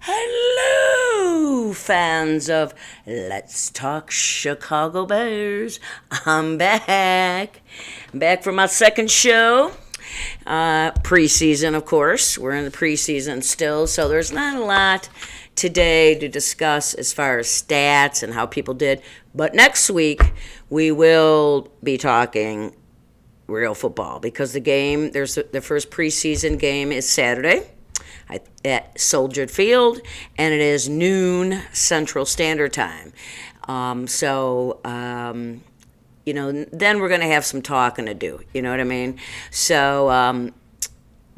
Hello, fans of Let's Talk Chicago Bears. I'm back. I'm back for my second show. Preseason, of course. We're in the preseason still, so there's not a lot today to discuss as far as stats and how people did. But next week, we will be talking real football because the first preseason game is Saturday at Soldier Field, and it is noon Central Standard Time. Then we're going to have some talking to do. You know what I mean? So,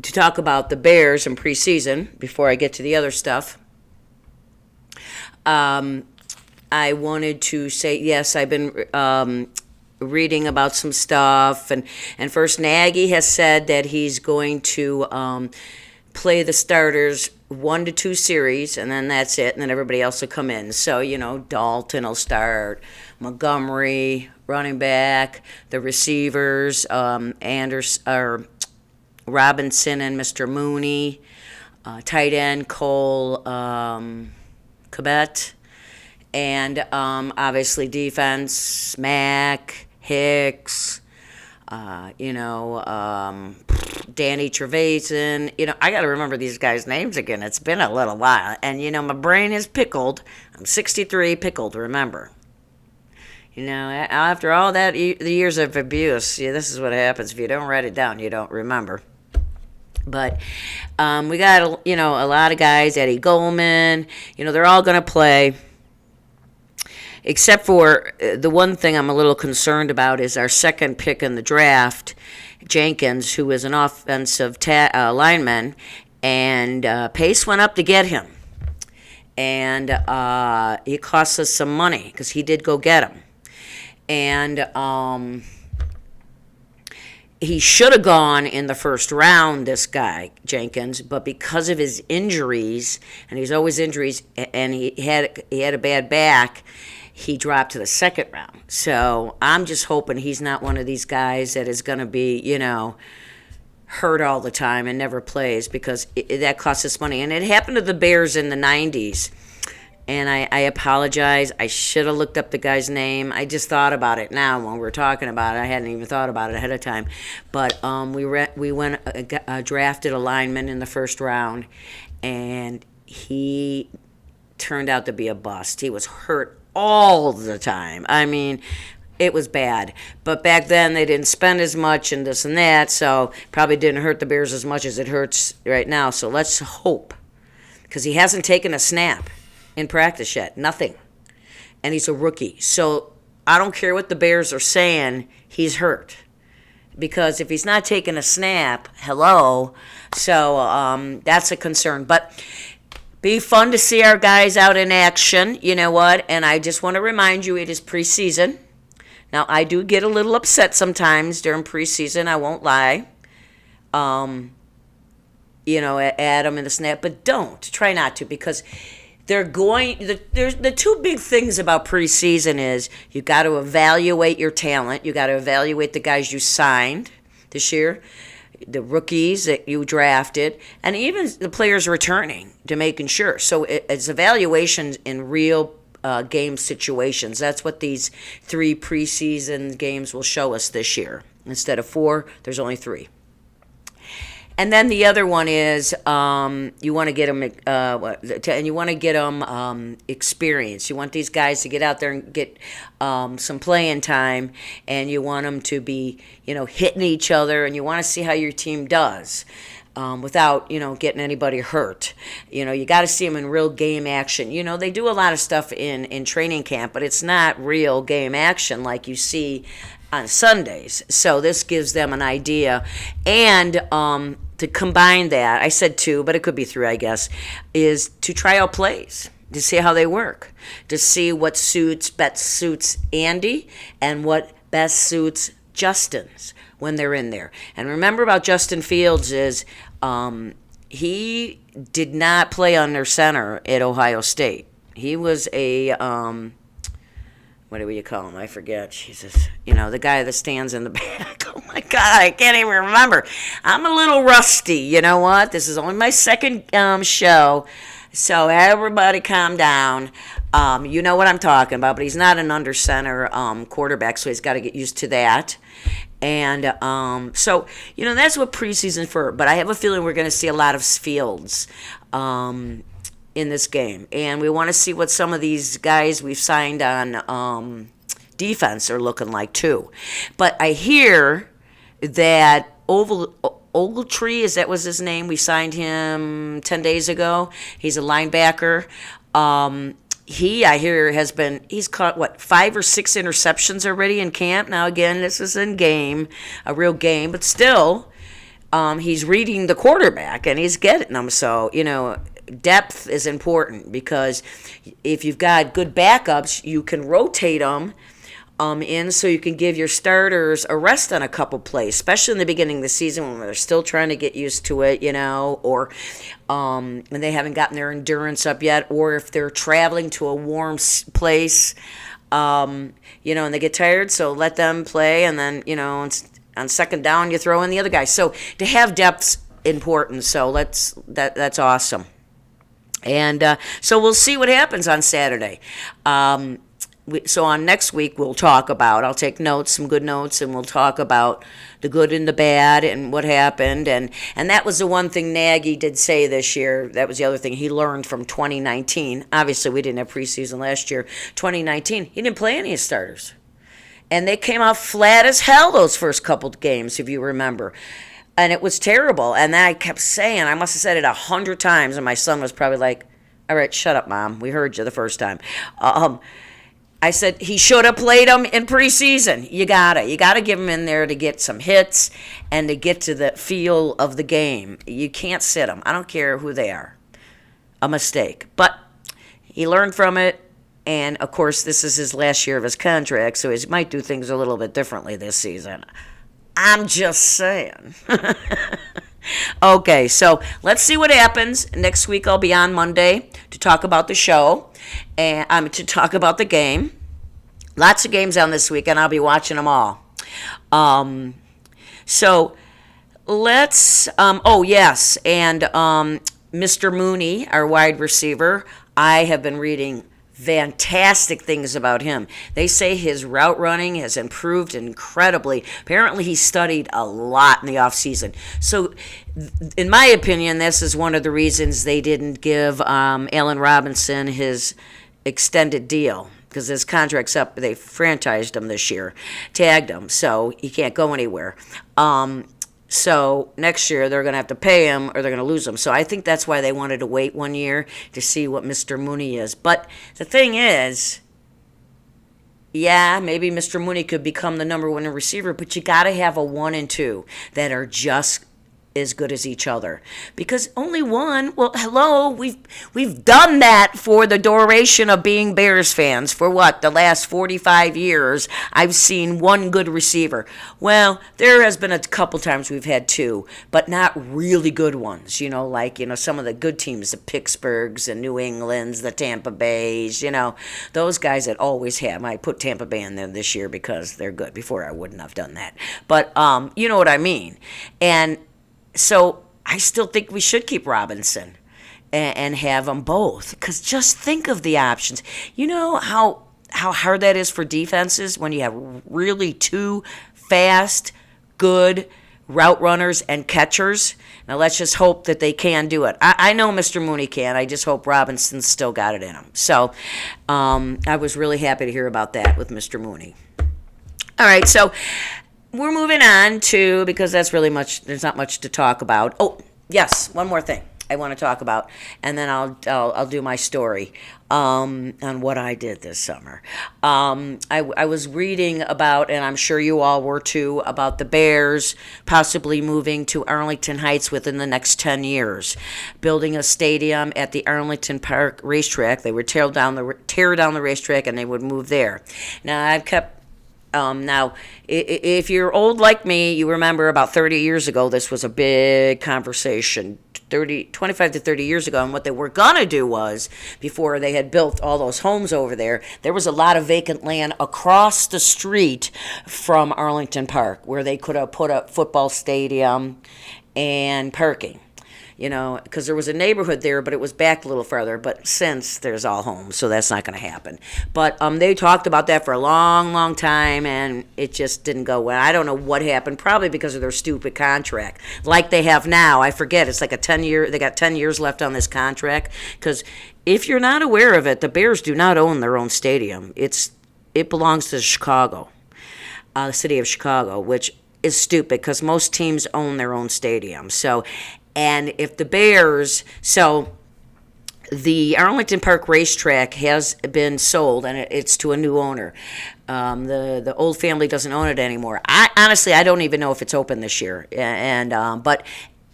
to talk about the Bears in preseason, before I get to the other stuff, I wanted to say, yes, I've been reading about some stuff, and first Nagy has said that he's going to play the starters 1 to 2 series, and then that's it, and then everybody else will come in. So, Dalton will start, Montgomery, running back, the receivers, Robinson and Mr. Mooney, tight end Cole Kmet, and obviously defense, Mack, Hicks, Danny Trevathan. I got to remember these guys' names again. It's been a little while. And, my brain is pickled. I'm 63, pickled, remember. After all the years of abuse, this is what happens. If you don't write it down, you don't remember. But we got, a lot of guys, Eddie Goldman. They're all going to play. Except for the one thing I'm a little concerned about is our second pick in the draft, Jenkins, who is an offensive lineman, and Pace went up to get him. And it cost us some money because he did go get him. And he should have gone in the first round, this guy, Jenkins, but because of his injuries, and he's always injuries, and he had a bad back, he dropped to the second round. So I'm just hoping he's not one of these guys that is going to be, hurt all the time and never plays, because that costs us money. And it happened to the Bears in the 90s. And I apologize. I should have looked up the guy's name. I just thought about it now when we're talking about it. I hadn't even thought about it ahead of time. But we drafted a lineman in the first round, and he turned out to be a bust. He was hurt all the time. I mean, it was bad. But back then, they didn't spend as much and this and that, so probably didn't hurt the Bears as much as it hurts right now. So let's hope, because he hasn't taken a snap in practice yet. Nothing. And he's a rookie. So I don't care what the Bears are saying, he's hurt. Because if he's not taking a snap, hello. So that's a concern. But be fun to see our guys out in action, you know what? And I just want to remind you, it is preseason. Now, I do get a little upset sometimes during preseason, I won't lie. At them in the snap, but don't. Try not to, because there's the two big things about preseason is you got to evaluate your talent. You got to evaluate the guys you signed this year, the rookies that you drafted, and even the players returning, to making sure. So it's evaluations in real game situations. That's what these 3 preseason games will show us this year. Instead of 4, there's only 3. And then the other one is you want to get them, experience. You want these guys to get out there and get some playing time, and you want them to be, hitting each other, and you want to see how your team does without, getting anybody hurt. You got to see them in real game action. They do a lot of stuff in training camp, but it's not real game action like you see on Sundays. So this gives them an idea. And to combine that, I said 2, but it could be 3, I guess, is to try out plays, to see how they work, to see what best suits Andy and what best suits Justin's when they're in there. And remember about Justin Fields is he did not play under center at Ohio State. He was a what do you call him? I forget. Jesus. The guy that stands in the back. Oh, my God. I can't even remember. I'm a little rusty. You know what? This is only my second show. So everybody calm down. You know what I'm talking about, but he's not an under center quarterback, so he's got to get used to that. And so, that's what preseason for. But I have a feeling we're going to see a lot of Fields in this game. And we want to see what some of these guys we've signed on defense are looking like, too. But I hear that Ogletree, that was his name. We signed him 10 days ago. He's a linebacker. I hear, he's caught, 5 or 6 interceptions already in camp. Now, again, this is a real game, but still, he's reading the quarterback and he's getting them. So, depth is important because if you've got good backups, you can rotate them in so you can give your starters a rest on a couple plays, especially in the beginning of the season when they're still trying to get used to it, or when they haven't gotten their endurance up yet, or if they're traveling to a warm place, and they get tired. So let them play, and then, on second down, you throw in the other guy. So to have depth's important. So that's awesome. And so we'll see what happens on Saturday. So on next week, I'll take notes, some good notes, and we'll talk about the good and the bad and what happened. And that was the one thing Nagy did say this year. That was the other thing he learned from 2019. Obviously, we didn't have preseason last year. 2019, he didn't play any of his starters. And they came out flat as hell those first couple of games, if you remember. And it was terrible. And then I kept saying, I must have said it 100 times, and my son was probably like, all right, shut up, Mom. We heard you the first time. I said he should have played him in preseason. You gotta give him in there to get some hits and to get to the feel of the game. You can't sit him. I don't care who they are. A mistake, but he learned from it, and of course this is his last year of his contract, so he might do things a little bit differently this season. I'm just saying. Okay, so let's see what happens. Next week I'll be on Monday to talk about the show and to talk about the game. Lots of games on this week, and I'll be watching them all. So let's. Oh yes, and Mr. Mooney, our wide receiver, I have been reading fantastic things about him. They say his route running has improved incredibly. Apparently, he studied a lot in the offseason. So, in my opinion, this is one of the reasons they didn't give Allen Robinson his extended deal, because his contract's up. They franchised him this year, tagged him, so he can't go anywhere. So next year they're going to have to pay him or they're going to lose him. So I think that's why they wanted to wait 1 year to see what Mr. Mooney is. But the thing is, yeah, maybe Mr. Mooney could become the number 1 receiver, but you got to have a 1 and 2 that are just as good as each other, because only one. Well, hello, we've done that for the duration of being Bears fans. For what, the last 45 years, I've seen one good receiver. Well, there has been a couple times we've had 2, but not really good ones. Like some of the good teams, the Pittsburghs, the New Englands, the Tampa Bays. Those guys that always have. I put Tampa Bay in there this year because they're good. Before I wouldn't have done that, but you know what I mean. And so I still think we should keep Robinson and have them both, because just think of the options. You know how hard that is for defenses when you have really 2 fast, good route runners and catchers. Now let's just hope that they can do it. I know Mr. Mooney can. I just hope Robinson's still got it in him. So I was really happy to hear about that with Mr. Mooney. All right, so we're moving on to, because that's really there's not much to talk about. Oh, yes, one more thing I want to talk about, and then I'll do my story on what I did this summer. I was reading about, and I'm sure you all were too, about the Bears possibly moving to Arlington Heights within the next 10 years, building a stadium at the Arlington Park racetrack. They would tear down the racetrack, and they would move there. Now, I've kept now, if you're old like me, you remember about 30 years ago, this was a big conversation, 25 to 30 years ago. And what they were going to do was, before they had built all those homes over there was a lot of vacant land across the street from Arlington Park where they could have put a football stadium and parking. because there was a neighborhood there, but it was back a little farther. But since there's all homes, so that's not going to happen. But they talked about that for a long, long time, and it just didn't go well. I don't know what happened, probably because of their stupid contract, like they have now. I forget, it's like a 10-year, they got 10 years left on this contract, because if you're not aware of it, the Bears do not own their own stadium. It belongs to Chicago, the city of Chicago, which is stupid because most teams own their own stadium. So, and if the Bears, so the Arlington Park racetrack has been sold, and it's to a new owner. The old family doesn't own it anymore. I don't even know if it's open this year. But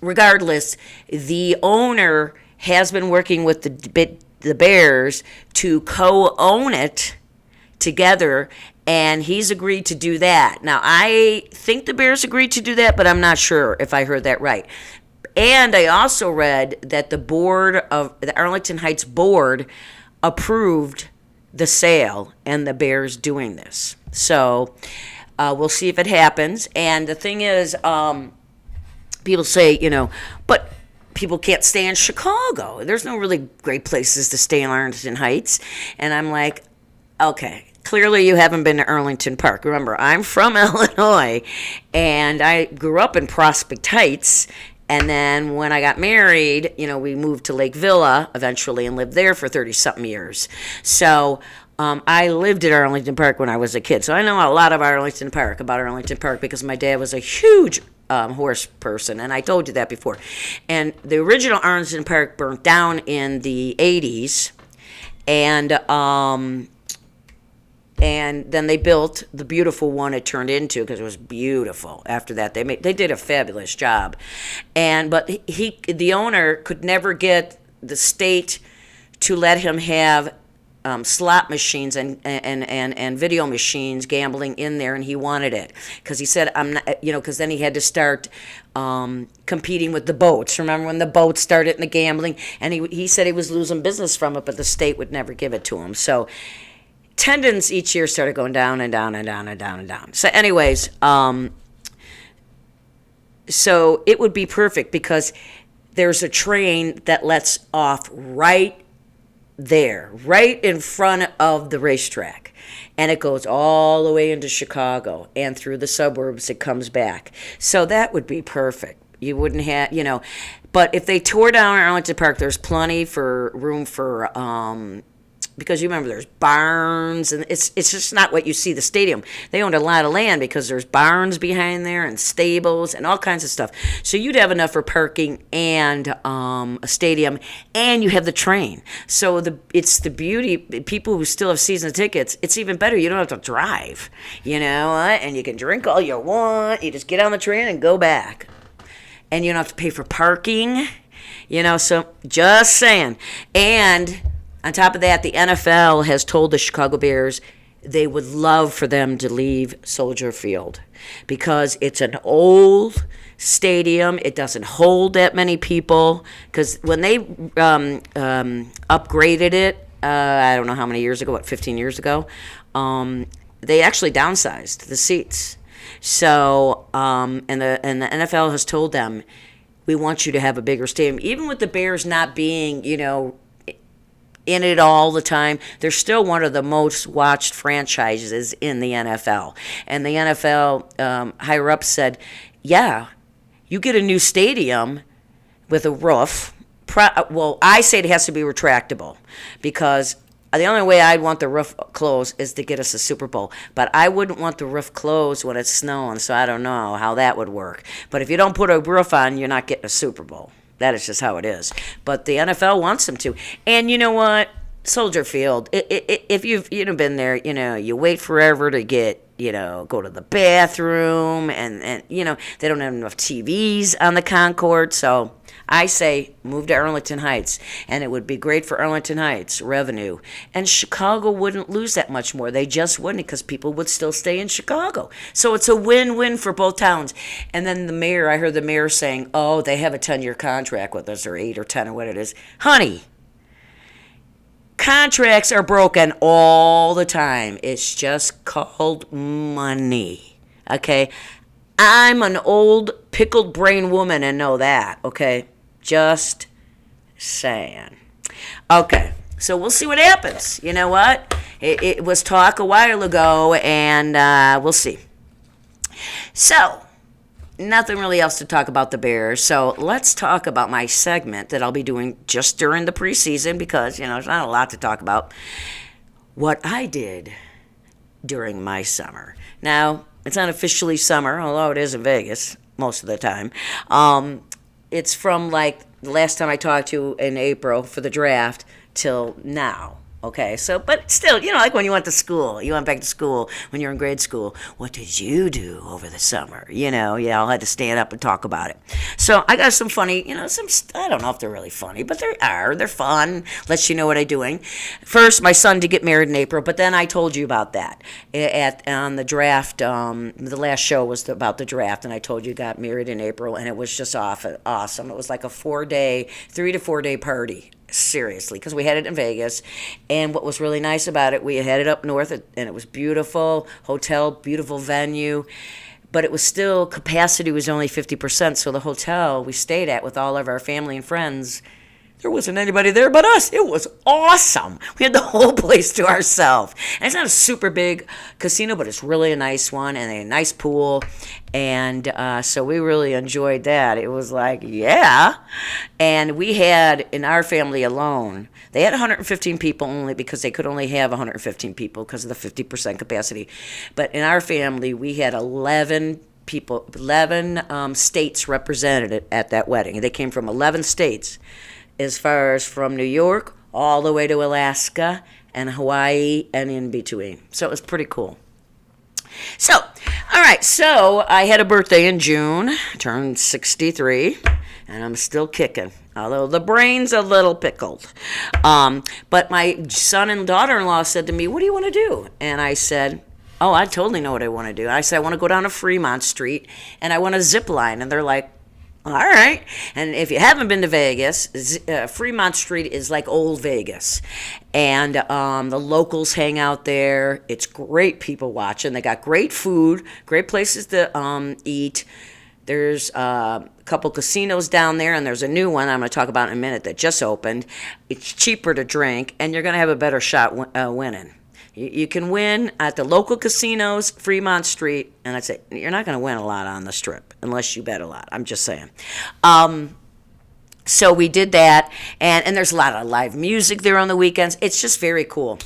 regardless, the owner has been working with the Bears to co-own it together, and he's agreed to do that. Now, I think the Bears agreed to do that, but I'm not sure if I heard that right. And I also read that the Arlington Heights board approved the sale and the Bears doing this. So we'll see if it happens. And the thing is, people say, but people can't stay in Chicago. There's no really great places to stay in Arlington Heights. And I'm like, okay, clearly you haven't been to Arlington Park. Remember, I'm from Illinois, and I grew up in Prospect Heights. And then when I got married, we moved to Lake Villa eventually and lived there for 30-something years. So I lived at Arlington Park when I was a kid. So I know a lot about Arlington Park because my dad was a huge horse person, and I told you that before. And the original Arlington Park burnt down in the 80s, and then they built the beautiful one it turned into, because it was beautiful. After that, they did a fabulous job, but the owner could never get the state to let him have slot machines and video machines, gambling in there, and he wanted it because he said, I'm not, because then he had to start competing with the boats. Remember when the boats started in the gambling, and he said he was losing business from it, but the state would never give it to him. So attendance each year started going down and down and down and down and down. So anyways, so it would be perfect because there's a train that lets off right there, right in front of the racetrack. And it goes all the way into Chicago, and through the suburbs it comes back. So that would be perfect. You wouldn't have, but if they tore down Arlington Park, there's plenty for room for because you remember there's barns, and it's just not what you see the stadium. They owned a lot of land because there's barns behind there and stables and all kinds of stuff. So you'd have enough for parking and a stadium, and you have the train. So it's the beauty. People who still have season tickets, it's even better. You don't have to drive, and you can drink all you want. You just get on the train and go back, and you don't have to pay for parking. So just saying. And on top of that, the NFL has told the Chicago Bears they would love for them to leave Soldier Field because it's an old stadium. It doesn't hold that many people, because when they upgraded it, I don't know how many years ago, 15 years ago, they actually downsized the seats. So, and the NFL has told them, we want you to have a bigger stadium. Even with the Bears not being, in it all the time, they're still one of the most watched franchises in the NFL. And the NFL higher up said, yeah, you get a new stadium with a roof. Well, I say it has to be retractable, because the only way I'd want the roof closed is to get us a Super Bowl. But I wouldn't want the roof closed when it's snowing, so I don't know how that would work. But if you don't put a roof on, you're not getting a Super Bowl. That is just how it is. But the NFL wants them to. And you know what? Soldier Field, if you've been there, you wait forever to get, go to the bathroom, and they don't have enough TVs on the concourse. So I say move to Arlington Heights, and it would be great for Arlington Heights revenue. And Chicago wouldn't lose that much more. They just wouldn't, because people would still stay in Chicago. So it's a win-win for both towns. And then I heard the mayor saying, oh, they have a 10-year contract with us, or 8 or 10 or what it is. Honey, contracts are broken all the time. It's just called money, okay? I'm an old pickled brain woman and know that, okay? Just saying. Okay, so we'll see what happens. You know what? It was talk a while ago, and we'll see. So, nothing really else to talk about the Bears. So let's talk about my segment that I'll be doing just during the preseason because, there's not a lot to talk about. What I did during my summer. Now, it's not officially summer, although it is in Vegas most of the time. It's from like the last time I talked to you in April for the draft till now. Okay, so, but still, like when you went back to school when you were in grade school, what did you do over the summer? You all had to stand up and talk about it. So I got some funny, I don't know if they're really funny, but they're fun, lets you know what I'm doing. First, my son did get married in April, but then I told you about that on the draft. The last show was about the draft, and I told you he got married in April, and it was just awesome. It was like a 3 to 4 day party. Seriously, because we had it in Vegas, and what was really nice about it, we had it up north, and it was beautiful hotel, beautiful venue, but it was still, capacity was only 50%, so the hotel we stayed at with all of our family and friends, there wasn't anybody there but us. It was awesome. We had the whole place to ourselves. And it's not a super big casino, but it's really a nice one, and a nice pool. And so we really enjoyed that. It was like, yeah. And we had, in our family alone, they had 115 people only because they could only have 115 people because of the 50% capacity. But in our family, we had 11 people, 11 states represented at that wedding. They came from 11 states, as far as from New York all the way to Alaska and Hawaii and in between. So it was pretty cool. So, all right, so I had a birthday in June, turned 63, and I'm still kicking, although the brain's a little pickled. But my son and daughter-in-law said to me, what do you want to do? And I said, oh, I totally know what I want to do. I said, I want to go down to Fremont Street, and I want to zip line. And they're like, all right. And if you haven't been to Vegas, Fremont Street is like old Vegas. And the locals hang out there. It's great people watching. They got great food, great places to eat. There's a couple casinos down there, and there's a new one I'm going to talk about in a minute that just opened. It's cheaper to drink, and you're going to have a better shot winning. You can win at the local casinos, Fremont Street, and I'd say you're not going to win a lot on the Strip unless you bet a lot. I'm just saying. So we did that, and there's a lot of live music there on the weekends. It's just very cool.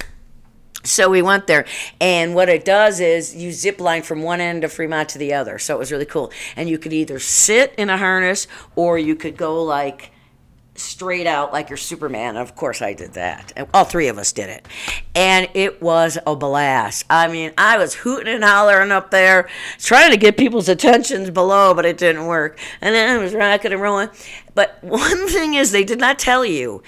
So we went there, and what it does is you zip line from one end of Fremont to the other. So it was really cool. And you could either sit in a harness or you could go like straight out like you're Superman. Of course I did that. All three of us did it. And it was a blast. I mean, I was hooting and hollering up there, trying to get people's attentions below, but it didn't work. And then I was rocking and rolling. But one thing is, they did not tell you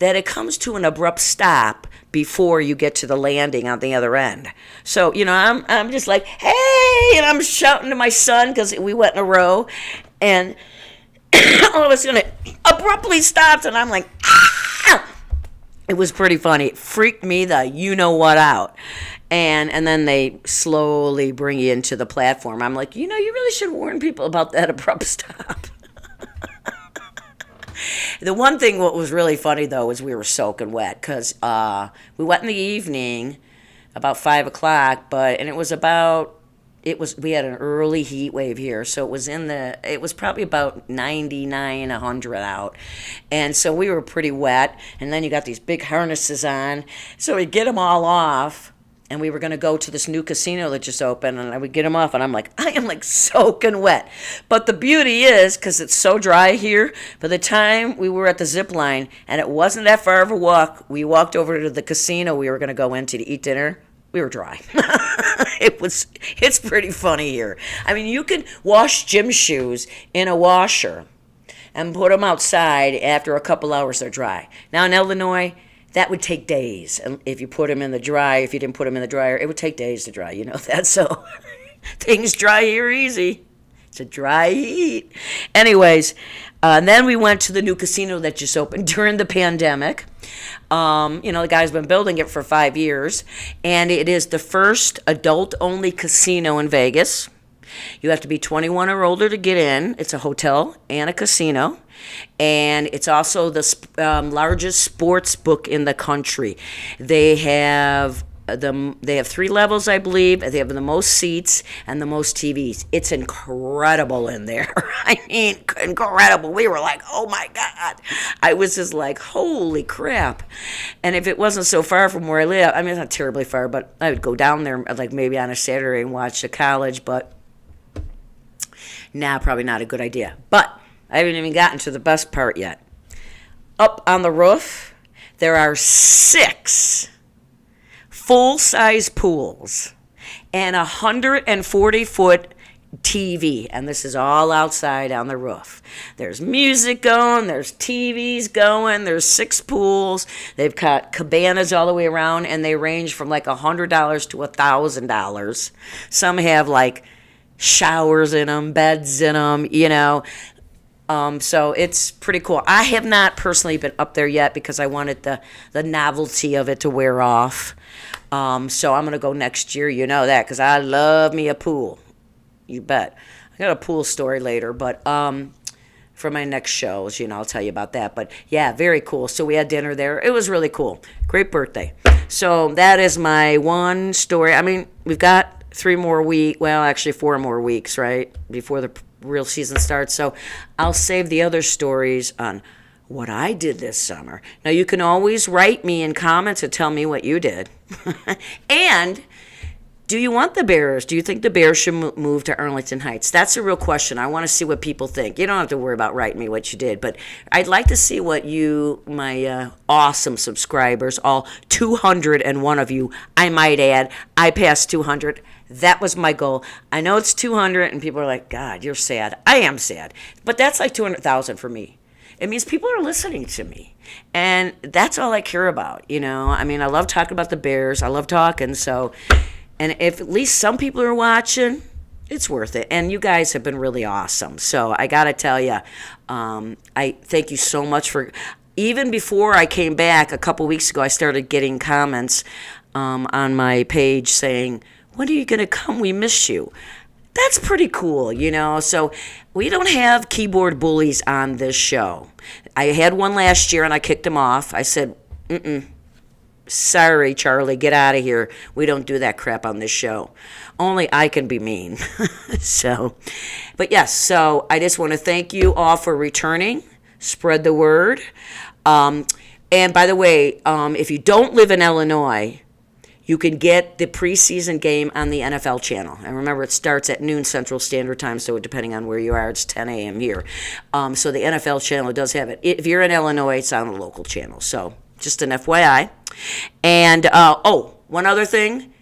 that it comes to an abrupt stop before you get to the landing on the other end. So, I'm just like, hey, and I'm shouting to my son because we went in a row, and all of a sudden it abruptly stopped, and I'm like, ah! It was pretty funny. It freaked me the you-know-what out. And then they slowly bring you into the platform. I'm like, you really should warn people about that abrupt stop. The one thing what was really funny, though, was we were soaking wet because we went in the evening about 5 o'clock, we had an early heat wave here, so it was probably about 99, 100 out, and so we were pretty wet, and then you got these big harnesses on, so we get them all off, and we were going to go to this new casino that just opened, and I would get them off, and I'm like, I am like soaking wet. But the beauty is, because it's so dry here, by the time we were at the zip line, and it wasn't that far of a walk, we walked over to the casino we were going to go into to eat dinner. We were dry. It's pretty funny here. I mean, you can wash gym shoes in a washer and put them outside. After a couple hours, they're dry. Now in Illinois, that would take days. And if you put them in the dryer, if you didn't put them in the dryer, it would take days to dry. You know that. So things dry here easy. It's a dry heat. Anyways, and then we went to the new casino that just opened during the pandemic. The guy's been building it for 5 years, and it is the first adult-only casino in Vegas. You have to be 21 or older to get in. It's a hotel and a casino. And it's also the largest sports book in the country. They have they have 3 levels, I believe. They have the most seats and the most TVs. It's incredible in there. I mean, incredible. We were like, oh my God. I was just like, holy crap. And if it wasn't so far from where I live, I mean, it's not terribly far, but I would go down there like maybe on a Saturday and watch the college, but probably not a good idea. But I haven't even gotten to the best part yet. Up on the roof, there are 6 full-size pools and a 140-foot TV, and this is all outside on the roof. There's music going, there's TVs going, there's 6 pools. They've got cabanas all the way around, and they range from like $100 to $1,000. Some have like showers in them, beds in them, so it's pretty cool. I have not personally been up there yet because I wanted the novelty of it to wear off. So I'm going to go next year, you know that, because I love me a pool. You bet. I got a pool story later, but for my next shows, I'll tell you about that. But yeah, very cool. So we had dinner there. It was really cool. Great birthday. So that is my one story. I mean, we've got 4 more weeks, right, before the real season starts. So I'll save the other stories on what I did this summer. Now, you can always write me in comments and tell me what you did. And do you want the Bears? Do you think the Bears should move to Arlington Heights? That's a real question. I want to see what people think. You don't have to worry about writing me what you did, but I'd like to see what you, my awesome subscribers, all 201 of you, I might add, I passed 200. That was my goal. I know it's 200, and people are like, God, you're sad. I am sad. But that's like 200,000 for me. It means people are listening to me. And that's all I care about, I mean, I love talking about the Bears. I love talking, so... And if at least some people are watching, it's worth it. And you guys have been really awesome. So I got to tell you, I thank you so much for... Even before I came back a couple weeks ago, I started getting comments on my page saying, when are you going to come? We miss you. That's pretty cool, So we don't have keyboard bullies on this show. I had one last year, and I kicked him off. I said, sorry, Charlie, get out of here. We don't do that crap on this show. Only I can be mean. But yes, so I just want to thank you all for returning. Spread the word. And by the way, if you don't live in Illinois, you can get the preseason game on the NFL channel. And remember, it starts at noon Central Standard Time, so depending on where you are, it's 10 a.m. here. So the NFL channel does have it. If you're in Illinois, it's on the local channel. So just an FYI. And, one other thing.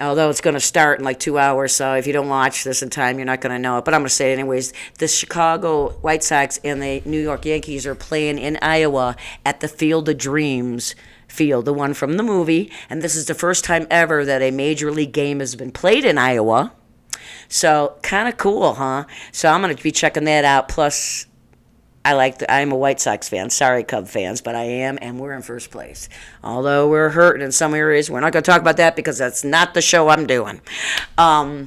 Although it's going to start in like 2 hours, so if you don't watch this in time, you're not going to know it. But I'm going to say it anyways. The Chicago White Sox and the New York Yankees are playing in Iowa at the Field of Dreams field, the one from the movie. And this is the first time ever that a major league game has been played in Iowa. So kind of cool, huh? So I'm going to be checking that out. Plus, I'm a White Sox fan. Sorry, Cub fans, but I am, and we're in first place. Although we're hurting in some areas. We're not going to talk about that because that's not the show I'm doing. But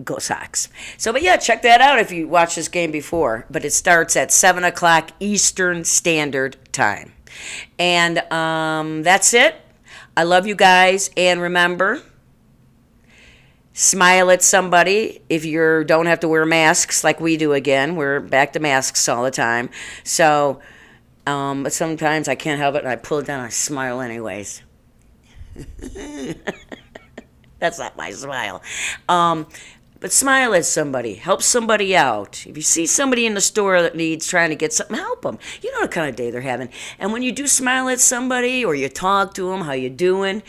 go Sox. But yeah, check that out if you watched this game before. But it starts at 7 o'clock Eastern Standard Time. And that's it. I love you guys. And remember... Smile at somebody if you don't have to wear masks like we do again. We're back to masks all the time. So, but sometimes I can't help it and I pull it down and I smile anyways. That's not my smile. But smile at somebody. Help somebody out. If you see somebody in the store that needs trying to get something, help them. You know what kind of day they're having. And when you do smile at somebody or you talk to them, how you doing,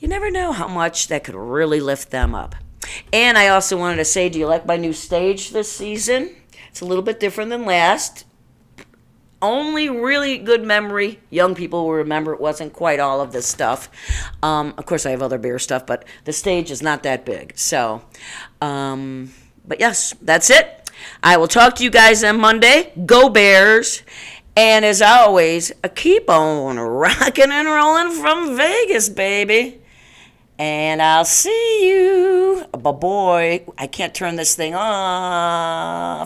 you never know how much that could really lift them up. And I also wanted to say, do you like my new stage this season? It's a little bit different than last. Only really good memory. Young people will remember it wasn't quite all of this stuff. Of course, I have other beer stuff, but the stage is not that big. So, but yes, that's it. I will talk to you guys on Monday. Go Bears. And as always, keep on rocking and rolling from Vegas, baby. And I'll see you. But boy, I can't turn this thing off.